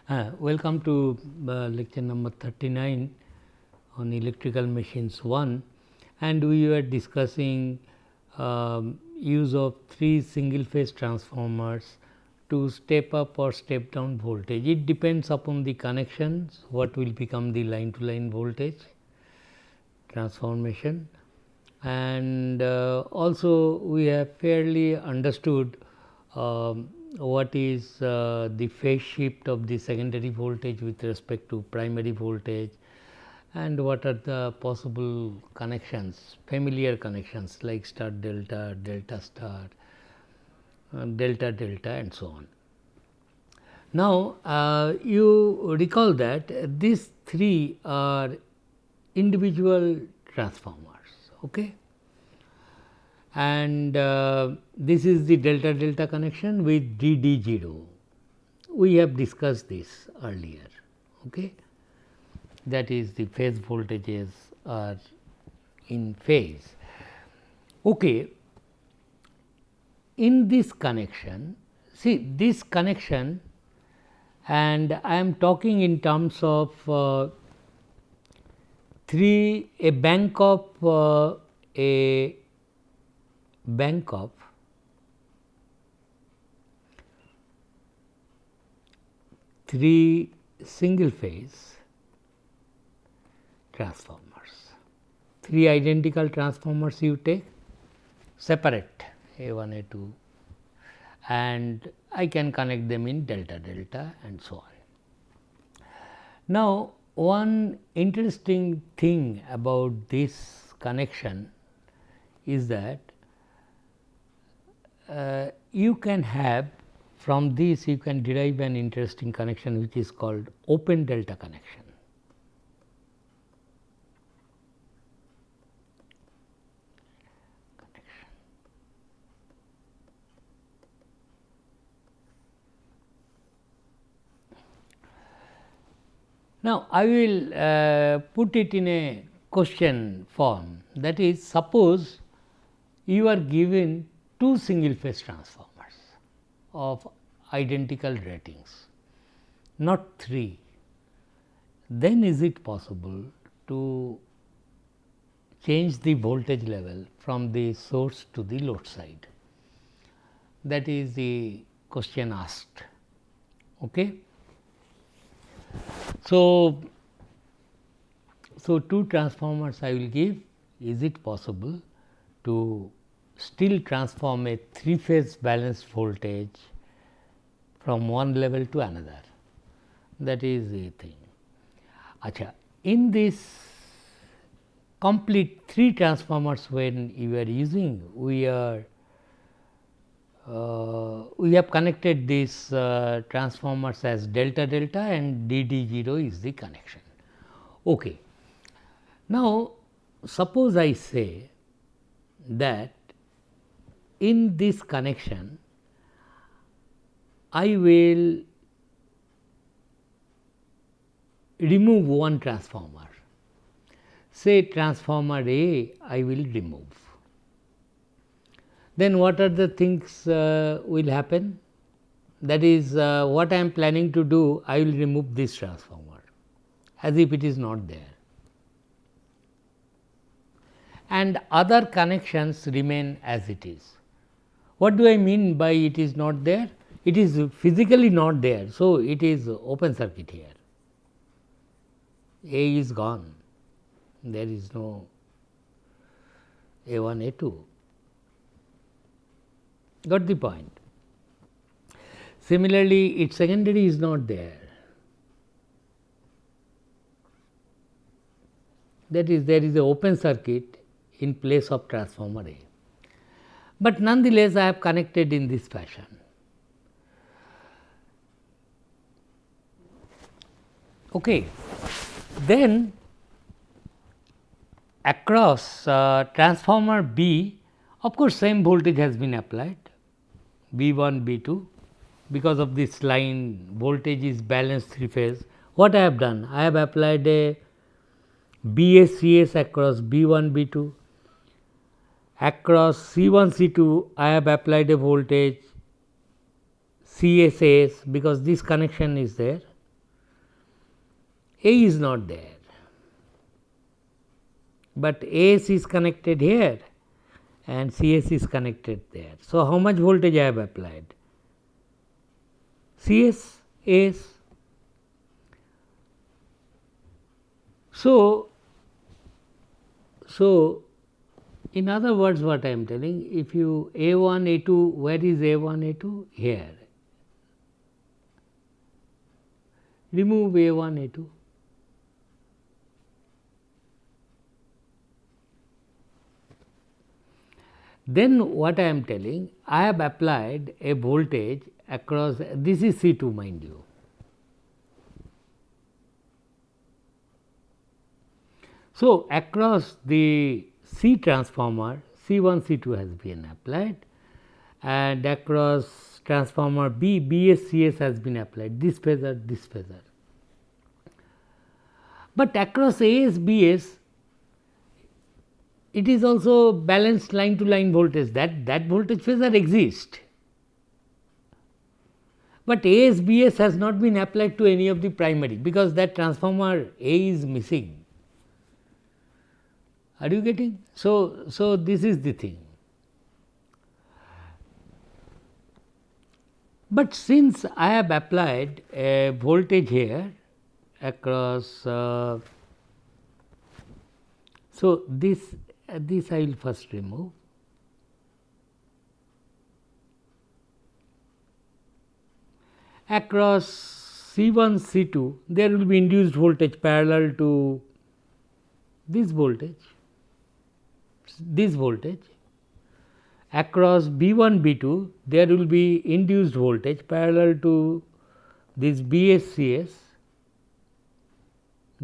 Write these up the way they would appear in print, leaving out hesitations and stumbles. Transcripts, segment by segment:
Welcome to lecture number 39 on electrical machines 1, and we were discussing use of 3 single phase transformers to step up or step down voltage. It depends upon the connections what will become the line to line voltage transformation, and also we have fairly understood what is the phase shift of the secondary voltage with respect to primary voltage, and what are the possible connections, familiar connections like star delta, delta star, delta delta and so on. Now, you recall that these 3 are individual transformers, okay? And this is the delta delta connection with DD 0. We have discussed this earlier, okay? That is the phase voltages are in phase. Okay. In this connection, see this connection, and I am talking in terms of a bank of 3 single phase transformers, 3 identical transformers you take separate A1, A2, and I can connect them in delta delta and so on. Now, one interesting thing about this connection is that you can have, from this you can derive an interesting connection which is called open delta connection. Now, I will put it in a question form, that is, suppose you are given 2 single phase transformers of identical ratings, not 3, then is it possible to change the voltage level from the source to the load side? That is the question asked. Okay. So, 2 transformers I will give. Is it possible to still transform a 3 phase balanced voltage from one level to another? That is the thing. Acha, in this complete 3 transformers when you are using, we have connected these transformers as delta delta, and DD 0 is the connection. Okay. Now, suppose I say that in this connection I will remove one transformer, say transformer A I will remove. Then what are the things will happen? That is what I am planning to do, I will remove this transformer as if it is not there, and other connections remain as it is. What do I mean by it is not there? It is physically not there. So, it is open circuit here. A is gone, there is no A1, A2. Got the point? Similarly, its secondary is not there. That is, there is a open circuit in place of transformer A, but nonetheless I have connected in this fashion. Okay. Then across transformer B, of course, same voltage has been applied, B 1, B 2, because of this line voltage is balanced 3 phase. What I have done? I have applied a BACS across B 1, B 2, across C 1, C 2 I have applied a voltage CSAS, because this connection is there, A is not there, but AS is connected here and CS is connected there. So, how much voltage I have applied? CS, AS. So, in other words, what I am telling, if you A1, A2, where is A1, A2? Here. Remove A1, A2. Then what I am telling, I have applied a voltage across, this is C2 mind you. So, across the C transformer, C1, C2 has been applied, and across transformer B, BS, CS has been applied, this phasor, this phasor. But across AS, BS, it is also balanced line to line voltage, that voltage phasor exists. But AS, BS has not been applied to any of the primary, because that transformer A is missing. Are you getting? So this is the thing. But since I have applied a voltage here across, so this I will first remove. Across C1, C2, there will be induced voltage parallel to this voltage. Across B1, B2, there will be induced voltage parallel to this BSCS,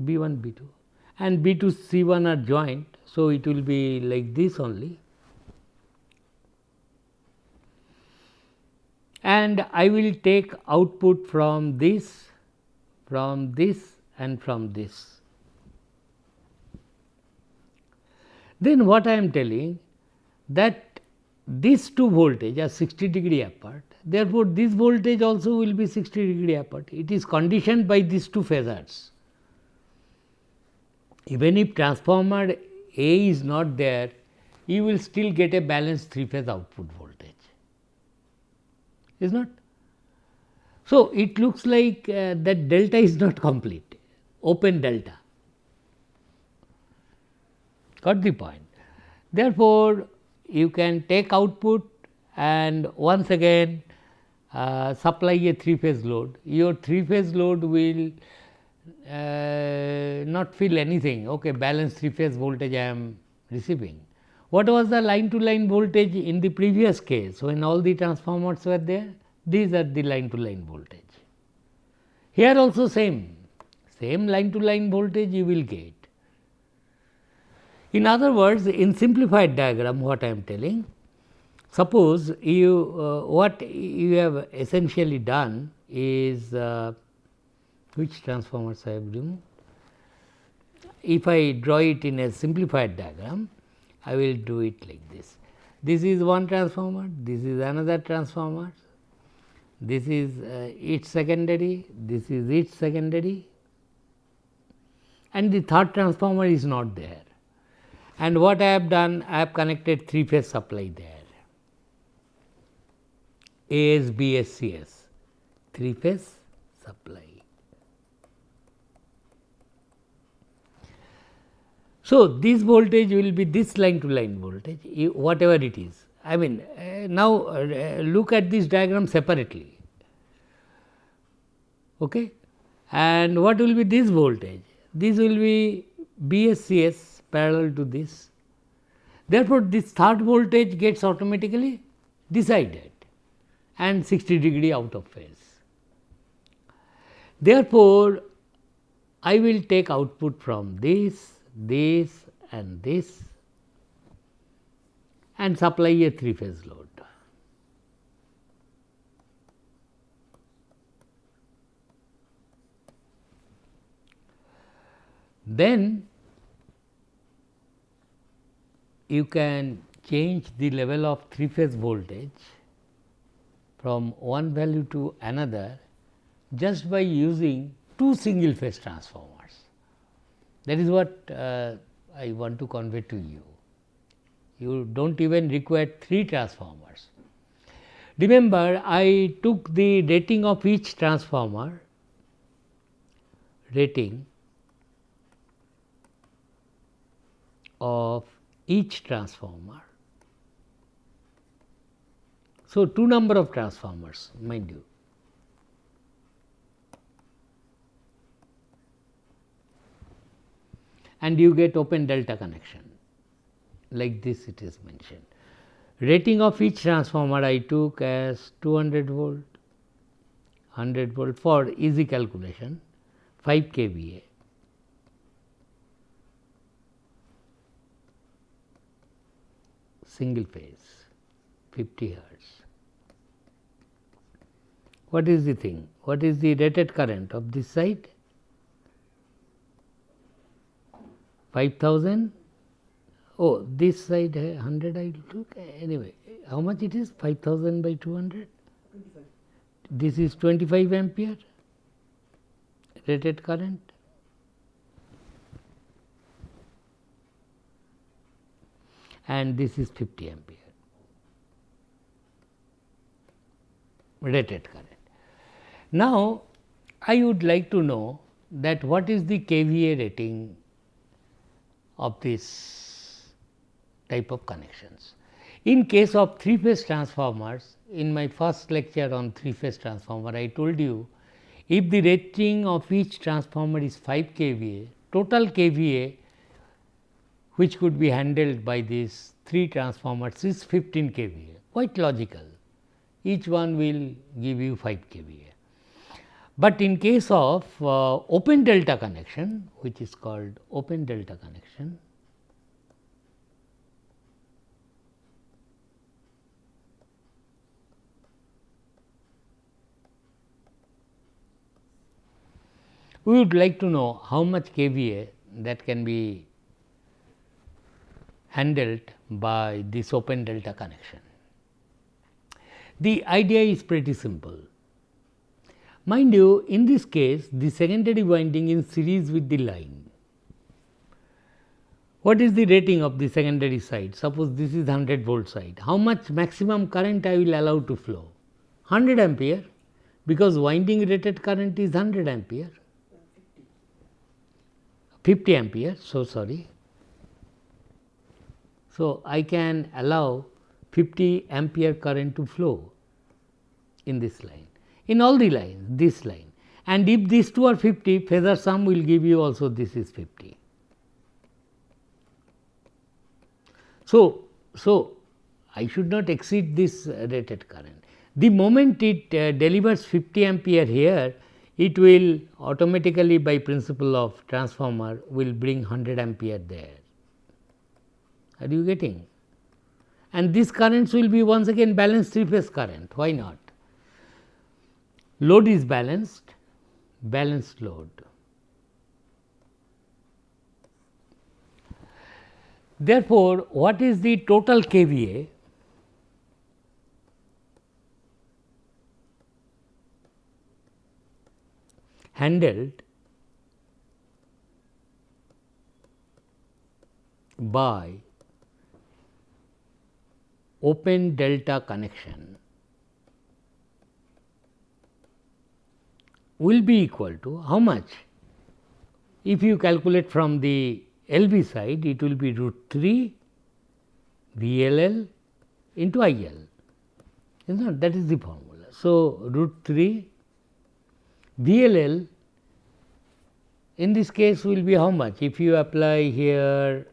B1, B2, and B2, C1 are joined. So, it will be like this only, and I will take output from this, and from this. Then what I am telling, that these two voltage are 60 degree apart, therefore, this voltage also will be 60 degree apart. It is conditioned by these two phasors. Even if transformer A is not there, you will still get a balanced 3-phase output voltage, is not? So, it looks like that delta is not complete, open delta. Got the point? Therefore, you can take output and once again supply a 3-phase load. Your 3-phase load will not feel anything, okay, balanced 3-phase voltage I am receiving. What was the line to line voltage in the previous case when all the transformers were there? These are the line to line voltage. Here also same line to line voltage you will get. In other words, in simplified diagram, what I am telling, suppose you what you have essentially done is which transformers I have removed. If I draw it in a simplified diagram, I will do it like this. This is one transformer, this is another transformer, this is its secondary, this is its secondary, and the third transformer is not there. And what I have done, I have connected 3-phase supply there, AS, BS, CS, 3-phase supply. So, this voltage will be this line to line voltage, whatever it is. I mean, now look at this diagram separately, okay? And what will be this voltage? This will be BSCS parallel to this. Therefore, this third voltage gets automatically decided and 60 degree out of phase. Therefore, I will take output from this and this and supply a 3-phase load. Then you can change the level of 3-phase voltage from one value to another just by using 2 single phase transformers. That is what I want to convey to you. You do not even require 3 transformers. Remember, I took the rating of each transformer, rating of each transformer. So, 2 number of transformers, mind you. And you get open delta connection, like this it is mentioned. Rating of each transformer I took as 200 volt, 100 volt for easy calculation, 5 kVA. Single phase, 50 hertz. What is the thing? What is the rated current of this side? 5000. Oh, this side 100 I took. Anyway, how much it is? 5000 by 200? 25. This is 25 ampere rated current. And this is 50 ampere rated current. Now, I would like to know that what is the kVA rating of this type of connections. In case of 3 phase transformers, in my first lecture on 3 phase transformer, I told you if the rating of each transformer is 5 kVA, total kVA which could be handled by these 3 transformers is 15 kVA, quite logical. Each one will give you 5 kVA. But in case of open delta connection, which is called open delta connection, we would like to know how much kVA that can be handled by this open delta connection. The idea is pretty simple. Mind you, in this case, the secondary winding in series with the line. What is the rating of the secondary side? Suppose this is 100 volt side. How much maximum current I will allow to flow? 100 ampere, because winding rated current is 100 ampere. 50 ampere, so sorry. So, I can allow 50 ampere current to flow in this line, in all the lines, this line, and if these two are 50, phasor sum will give you also this is 50. So, I should not exceed this rated current. The moment it delivers 50 ampere here, it will automatically by principle of transformer will bring 100 ampere there. Are you getting? And these currents will be once again balanced 3 phase current. Why not? Load is balanced, balanced load. Therefore, what is the total kVA? Handled by open delta connection will be equal to how much? If you calculate from the LV side, it will be root 3 VLL into IL, is not that is the formula. So, root 3 VLL in this case will be how much? If you apply here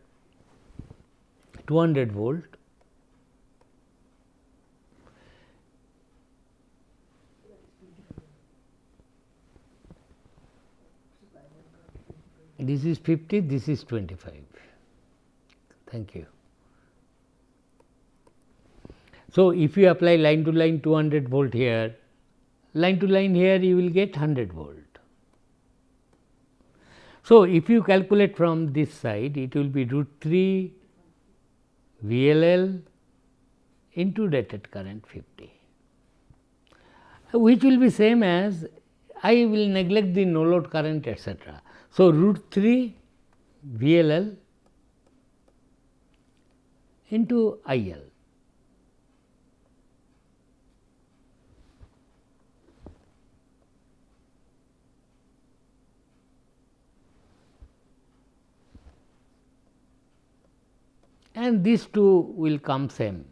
200 volt, this is 50, this is 25. Thank you. So, if you apply line to line 200 volt here, line to line here you will get 100 volt. So, if you calculate from this side, it will be root 3 VLL into rated current 50, which will be same as I will neglect the no load current, etc. So, root 3 VLL into IL. And these two will come same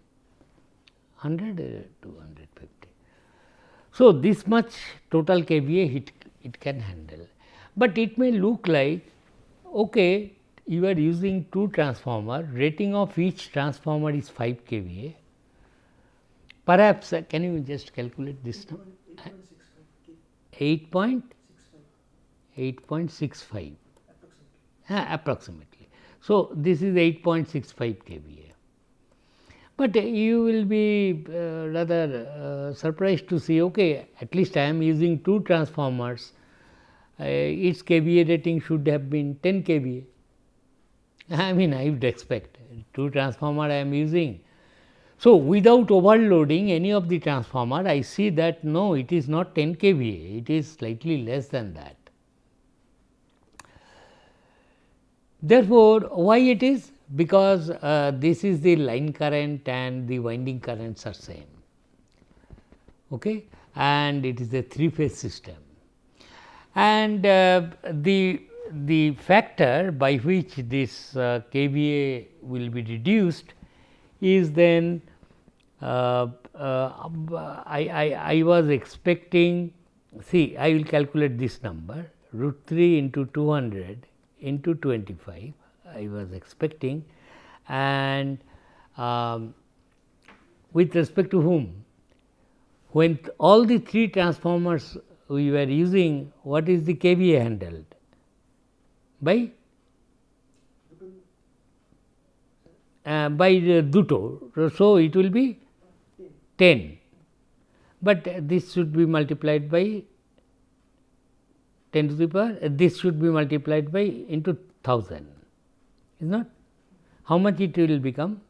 100 to 150. So, this much total kVA it can handle, but it may look like okay, you are using two transformer, rating of each transformer is 5 kVA. Perhaps can you just calculate this now? 8.65 approximately. So, this is 8.65 kVA, but you will be rather surprised to see okay, at least I am using two transformers, its kVA rating should have been 10 kVA. I mean I would expect two transformer I am using. So, without overloading any of the transformer, I see that no, it is not 10 kVA, it is slightly less than that. Therefore, why it is? Because this is the line current and the winding currents are same, okay? And it is a 3-phase system. And the factor by which this kVA will be reduced is then I was expecting, see I will calculate this number root 3 into 200 into 25 I was expecting, and with respect to whom? When all the three transformers we were using, what is the kVA handled? By Duto. So, it will be 10, but this should be multiplied by 10 to the power, this should be multiplied by into 1000, is not? How much it will become?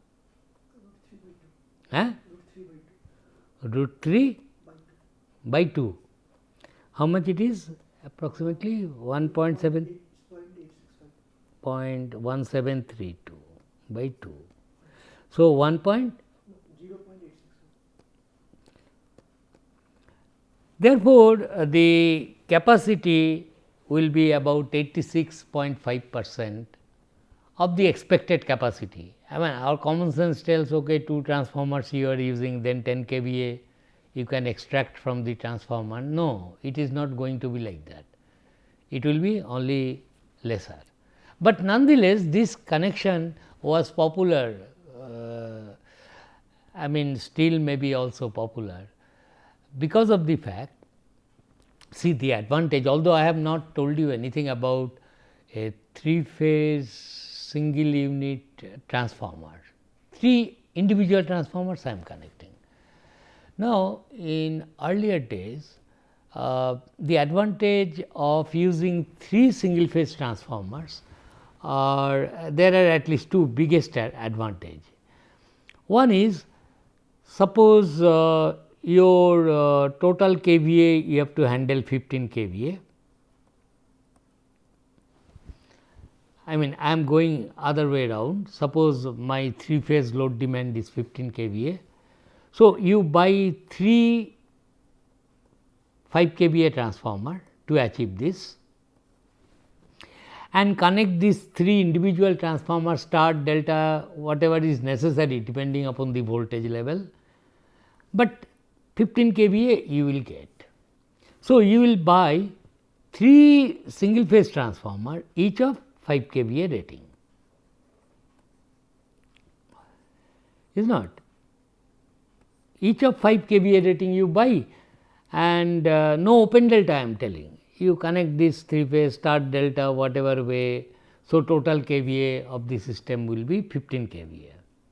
Root 3 by 2. How much it is? Approximately 1.1732 by 2. So, 1 point. Therefore, the capacity will be about 86.5% of the expected capacity. I mean our common sense tells okay, two transformers you are using, then 10 kVA you can extract from the transformer. No, it is not going to be like that. It will be only lesser, but nonetheless this connection was popular. I mean still may be also popular because of the fact, see the advantage, although I have not told you anything about a 3-phase single unit transformer, 3 individual transformers I am connecting. Now, in earlier days, the advantage of using 3 single phase transformers are, there are at least 2 biggest advantage. One is, suppose your total kVA you have to handle 15 kVA. I mean I am going other way around, suppose my 3-phase load demand is 15 kVA. So, you buy 3 5 kVA transformer to achieve this and connect these 3 individual transformers, start, delta, whatever is necessary depending upon the voltage level, but 15 kVA you will get. So, you will buy 3 single phase transformer, each of 5 kVA rating, is not? Each of 5 kVA rating you buy, and no open delta I am telling, you connect this 3 phase, start, delta, whatever way. So, total kVA of the system will be 15 kVA,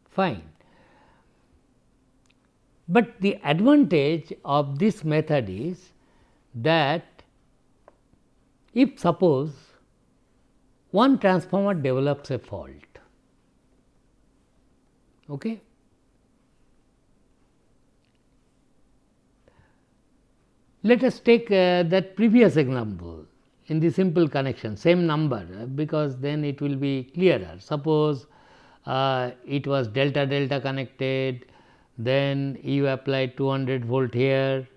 fine. But the advantage of this method is that if suppose one transformer develops a fault, okay, Let us take that previous example in the simple connection, same number, because then it will be clearer. Suppose it was delta delta connected, then you apply 200 volt here,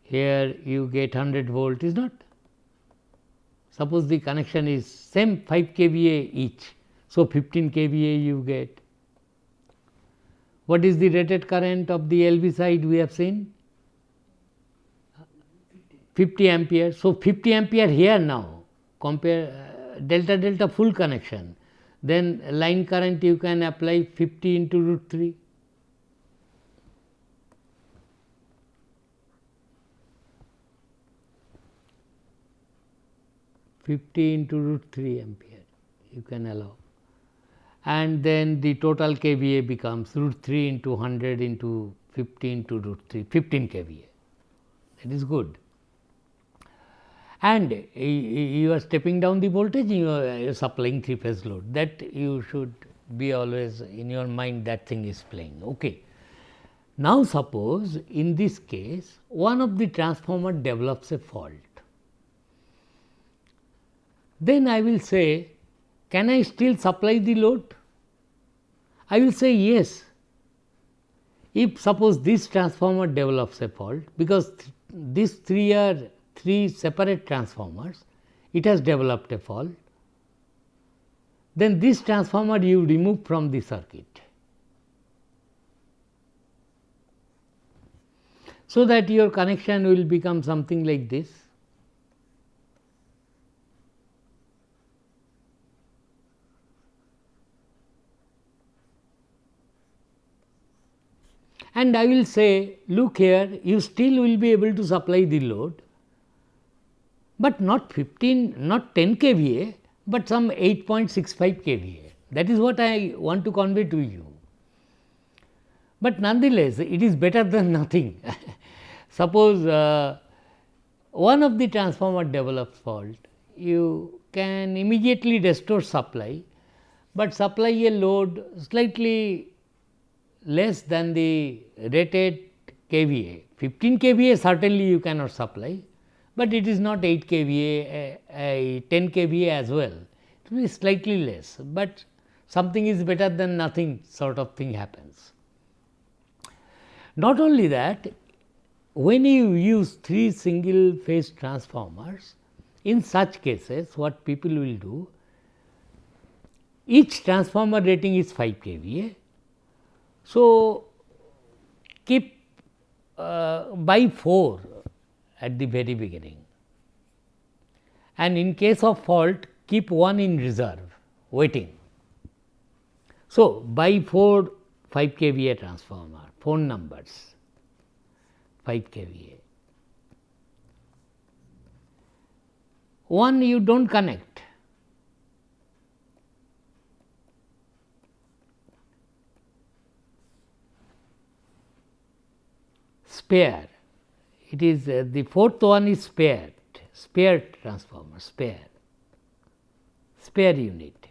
here you get 100 volt, is not? Suppose the connection is same 5 kVA each, so 15 kVA you get. What is the rated current of the LV side we have seen? 50 ampere. So, 50 ampere here now, compare delta delta full connection, then line current you can apply 50 into root 3. Into root 3 ampere you can allow, and then the total kVA becomes root 3 into 100 into 50 into root 3, 15 kVA. That is good. And you are stepping down the voltage, you are supplying 3 phase load, that you should be always in your mind, that thing is playing. Okay. Now, suppose in this case one of the transformer develops a fault, then I will say, can I still supply the load? I will say yes. If suppose this transformer develops a fault, because these three are 3 separate transformers, it has developed a fault, then this transformer you remove from the circuit, so that your connection will become something like this. And I will say, look here, you still will be able to supply the load, but not 15, not 10 kVA, but some 8.65 kVA. That is what I want to convey to you. But nonetheless, it is better than nothing. Suppose one of the transformer develops fault, you can immediately restore supply, but supply a load slightly less than the rated kVA. 15 kVA certainly you cannot supply, but it is not 8 kVA, 10 kVA as well. It will be slightly less, but something is better than nothing sort of thing happens. Not only that, when you use 3 single phase transformers, in such cases what people will do, each transformer rating is 5 kVA. So, keep by 4 at the very beginning, and in case of fault keep 1 in reserve waiting. So, by 4 5 kVA transformer, phone numbers 5 kVA. One you do not connect, spare, it is the fourth one is spare transformer, spare unit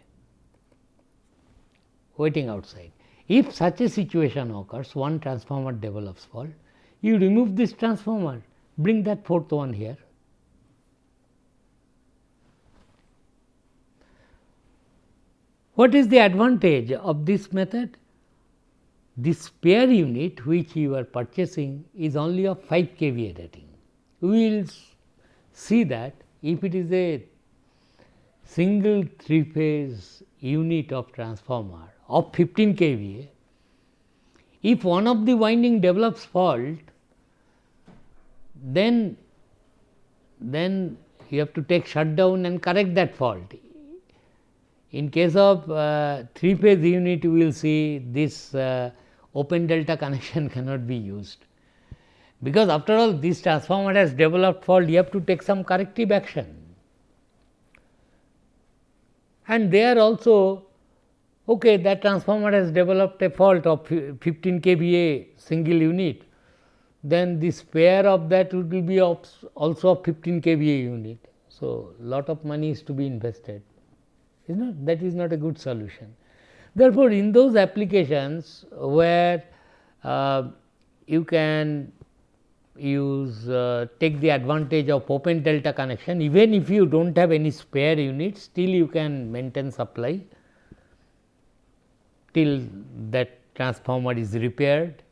waiting outside. If such a situation occurs, one transformer develops fault, you remove this transformer, bring that fourth one here. What is the advantage of this method? The spare unit which you are purchasing is only of 5 kVA rating. We will see that if it is a single 3 phase unit of transformer of 15 kVA, if one of the winding develops fault, then you have to take shutdown and correct that fault. In case of 3 phase unit, we will see this open delta connection cannot be used, because after all this transformer has developed fault, you have to take some corrective action. And there also, okay, that transformer has developed a fault of 15 kVA single unit, then the spare of that will be also of 15 kVA unit. So, lot of money is to be invested, is not, that is not a good solution. Therefore, in those applications where you can use take the advantage of open delta connection. Even if you do not have any spare unit, still you can maintain supply till that transformer is repaired.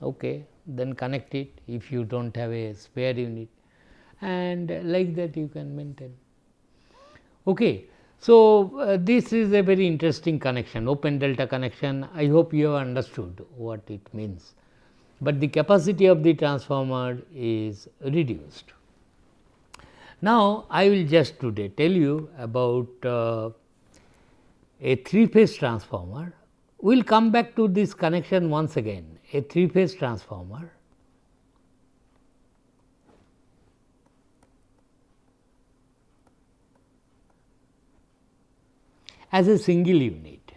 Okay, then connect it if you do not have a spare unit, and like that you can maintain. Okay. So, this is a very interesting connection, open delta connection. I hope you have understood what it means, but the capacity of the transformer is reduced. Now, I will just today tell you about a 3-phase transformer. We will come back to this connection once again, a 3-phase transformer. As a single unit.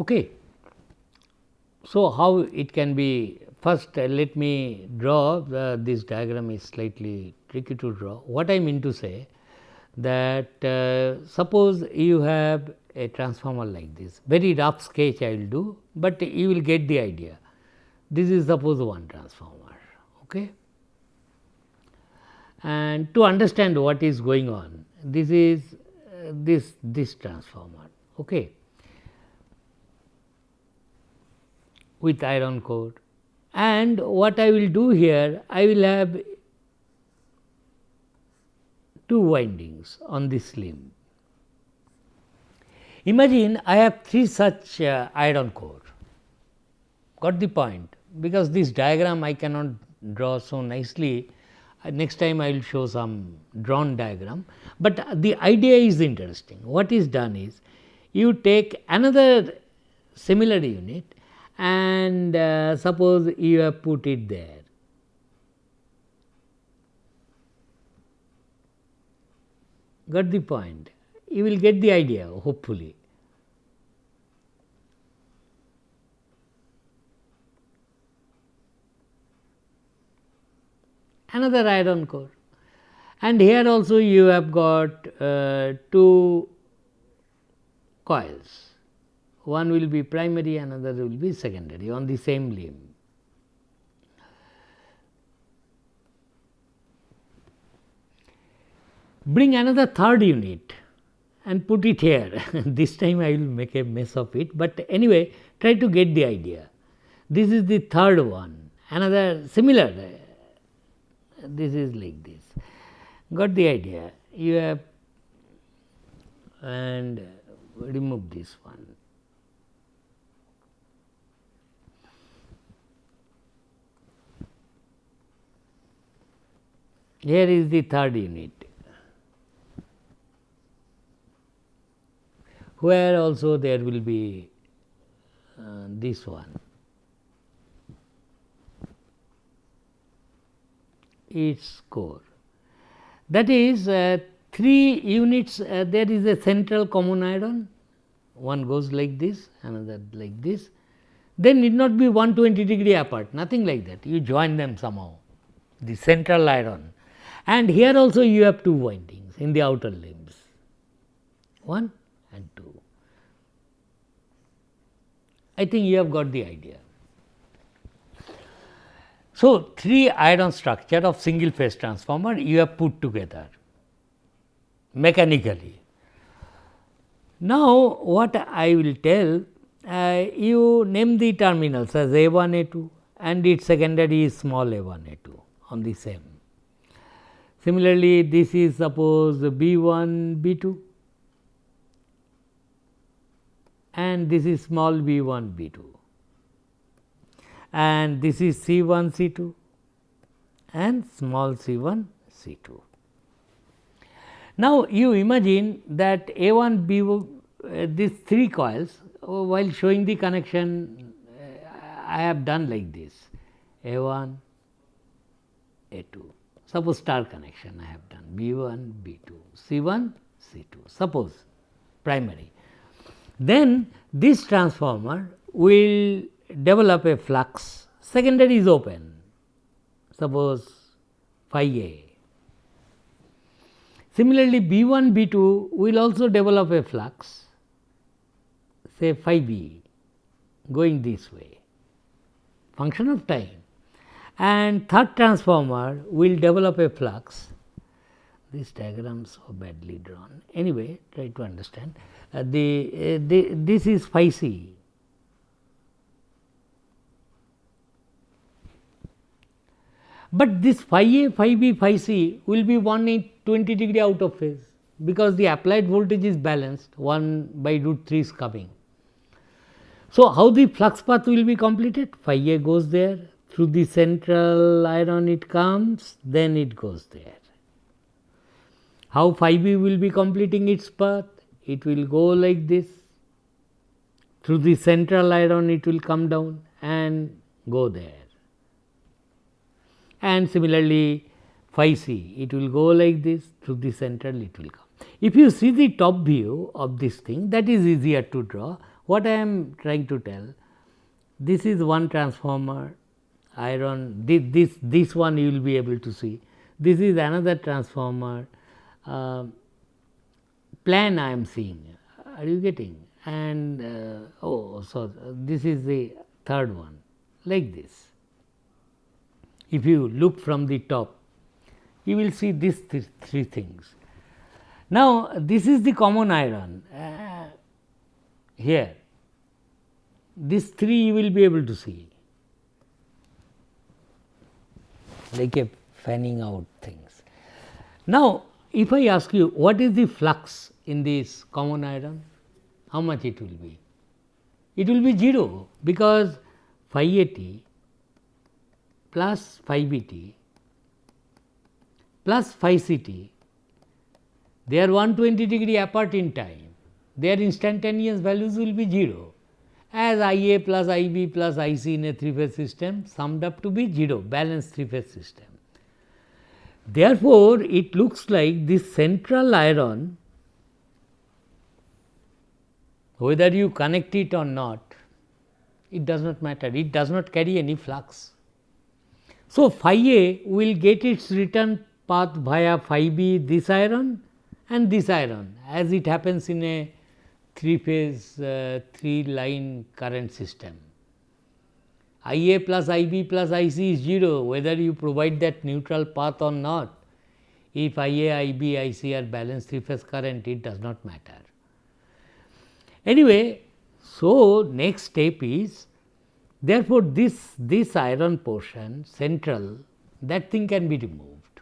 Okay. So, how it can be, first let me draw this diagram is slightly tricky to draw. What I mean to say that suppose you have a transformer like this, very rough sketch I will do, but you will get the idea. This is suppose one transformer, okay. And to understand what is going on, this is this transformer, okay, with iron core. And what I will do here, I will have 2 windings on this limb. Imagine I have 3 such iron core, got the point, because this diagram I cannot draw so nicely. Next time I will show some drawn diagram, but the idea is interesting. What is done is, you take another similar unit and suppose you have put it there. Got the point? You will get the idea hopefully. Another iron core, and here also you have got 2 coils. One will be primary, another will be secondary on the same limb. Bring another 3rd unit and put it here. This time I will make a mess of it, but anyway try to get the idea. This is the 3rd one, another similar, this is like this. Got the idea? You have, and remove this one. Here is the 3rd unit, where also there will be this one, its core. That is 3 units, there is a central common iron, one goes like this, another like this, then need not be 120° apart, nothing like that, you join them somehow, the central iron. And here also you have 2 windings in the outer limbs, 1 and 2. I think you have got the idea. So, 3 iron structure of single phase transformer you have put together mechanically. Now, what I will tell, you name the terminals as A1, A2 and its secondary is small a1, A2 on the same. Similarly, this is suppose B1, B2 and this is small b1, b2 and this is C1, C2 and small c1, c2. Now, you imagine that A1, B1, these 3 coils, while showing the connection I have done like this A1, A2, suppose star connection I have done B1, B2, C1, C2, suppose primary. Then this transformer will develop a flux, secondary is open, suppose phi A. Similarly, B1, B2 will also develop a flux, say phi B, going this way, function of time, and third transformer will develop a flux. This diagram is so badly drawn. Anyway, try to understand. This is phi C. But this phi A, phi B, phi C will be 120 degree out of phase, because the applied voltage is balanced, 1 by root 3 is coming. So, how the flux path will be completed? Phi A goes there, through the central iron it comes, then it goes there. How phi B will be completing its path? It will go like this, through the central iron it will come down and go there. And similarly, phi C, it will go like this, through the central it will come. If you see the top view of this thing, that is easier to draw. What I am trying to tell, this is one transformer, iron, this one you will be able to see. This is another transformer, plan I am seeing, are you getting? And so this is the third one, like this. If you look from the top, you will see these three things. Now, this is the common iron here, these three you will be able to see, like a fanning out things. Now, if I ask you what is the flux in this common iron, how much it will be? It will be 0, because phi AT plus phi BT plus phi CT, they are 120 degree apart in time, their instantaneous values will be 0, as IA plus IB plus IC in a 3-phase system summed up to be 0, balanced 3-phase system. Therefore, it looks like this central iron, whether you connect it or not, it does not matter, it does not carry any flux. So, phi A will get its return path via phi B, this iron and this iron, as it happens in a 3-phase 3-line current system. IA plus IB plus IC is 0, whether you provide that neutral path or not. If IA, IB, IC are balanced 3-phase current, it does not matter. Anyway, so next step is, therefore, this iron portion central, that thing can be removed,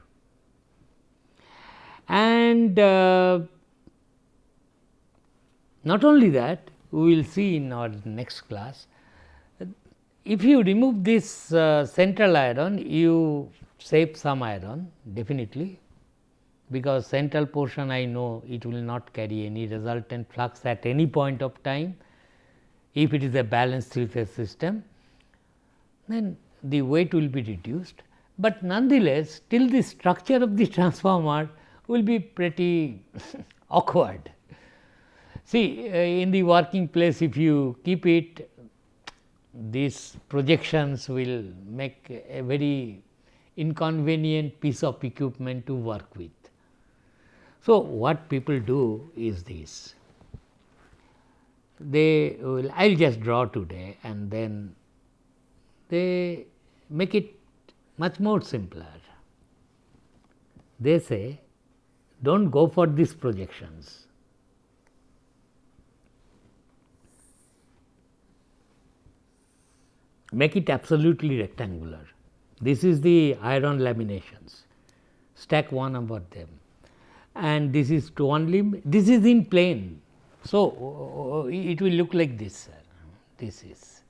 and not only that, we will see in our next class, if you remove this central iron, you save some iron definitely, because central portion I know it will not carry any resultant flux at any point of time. If it is a balanced 3-phase system, then the weight will be reduced, but nonetheless still the structure of the transformer will be pretty awkward. See, in the working place, if you keep it, these projections will make a very inconvenient piece of equipment to work with. So, what people do is this, they will, I will just draw today and then they make it much more simpler. They say, do not go for these projections. Make it absolutely rectangular. This is the iron laminations, stack one above them, and this is to one limb, this is in plane. So, it will look like this, sir. This is.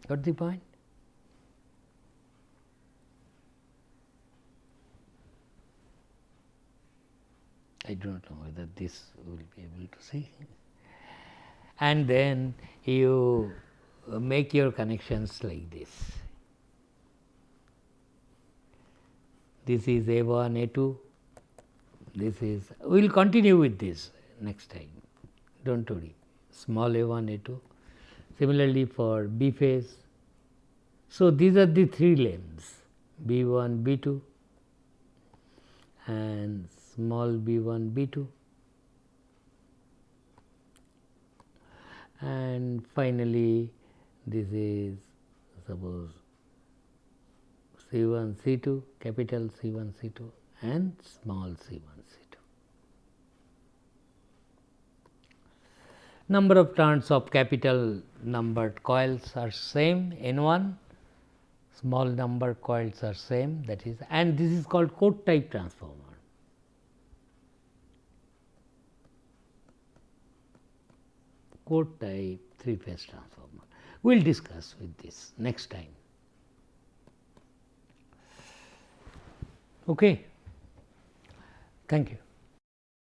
Got the point? I do not know whether this will be able to see. And then you make your connections like this. This is A1, A2, this is, we will continue with this next time, do not worry, small A1, A2. Similarly, for B phase. So, these are the three limbs, B1 B2 and small b1 b2, and finally this is suppose C1 C2, capital C1 C2 and small c1 c2. Number of turns of capital numbered coils are same N1, small number coils are same, that is, and this is called Code type transformer. Code type 3-phase transformer. We will discuss with this next time. Okay. Thank you.